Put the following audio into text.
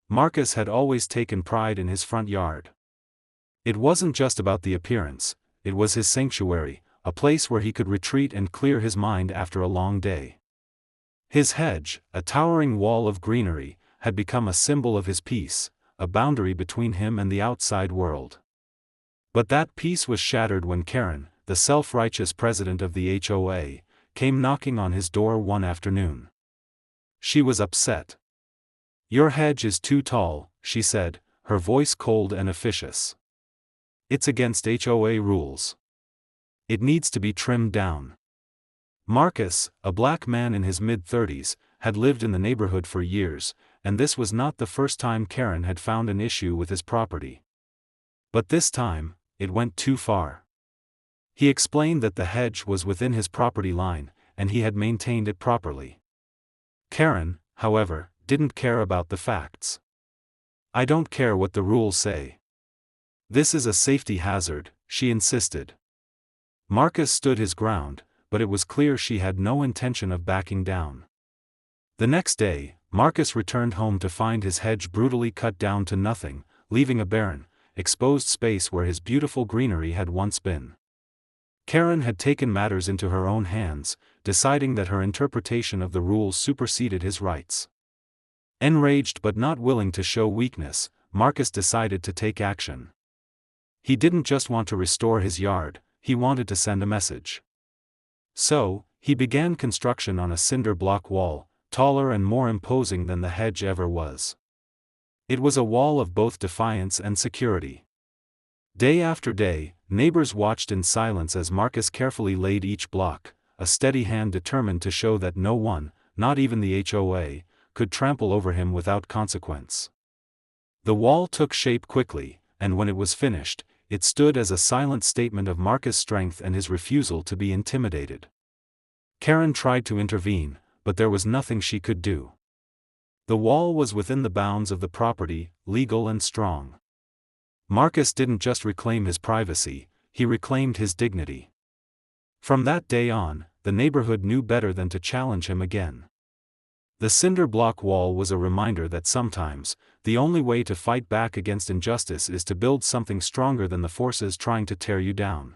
Marcus had always taken pride in his front yard. It wasn't just about the appearance, it was his sanctuary, a place where he could retreat and clear his mind after a long day. His hedge, a towering wall of greenery, had become a symbol of his peace, a boundary between him and the outside world. But that peace was shattered when Karen, the self-righteous president of the HOA, came knocking on his door one afternoon. She was upset. "Your hedge is too tall," she said, her voice cold and officious. "It's against HOA rules. It needs to be trimmed down." Marcus, a black man in his mid-30s, had lived in the neighborhood for years, and this was not the first time Karen had found an issue with his property. But this time, it went too far. He explained that the hedge was within his property line, and he had maintained it properly. Karen, however, didn't care about the facts. "I don't care what the rules say. This is a safety hazard," she insisted. Marcus stood his ground, but it was clear she had no intention of backing down. The next day, Marcus returned home to find his hedge brutally cut down to nothing, leaving a barren, exposed space where his beautiful greenery had once been. Karen had taken matters into her own hands, deciding that her interpretation of the rules superseded his rights. Enraged but not willing to show weakness, Marcus decided to take action. He didn't just want to restore his yard, he wanted to send a message. So, he began construction on a cinder block wall, taller and more imposing than the hedge ever was. It was a wall of both defiance and security. Day after day, neighbors watched in silence as Marcus carefully laid each block, a steady hand determined to show that no one, not even the HOA, could trample over him without consequence. The wall took shape quickly, and when it was finished, it stood as a silent statement of Marcus' strength and his refusal to be intimidated. Karen tried to intervene, but there was nothing she could do. The wall was within the bounds of the property, legal and strong. Marcus didn't just reclaim his privacy, he reclaimed his dignity. From that day on, the neighborhood knew better than to challenge him again. The cinder block wall was a reminder that sometimes, the only way to fight back against injustice is to build something stronger than the forces trying to tear you down.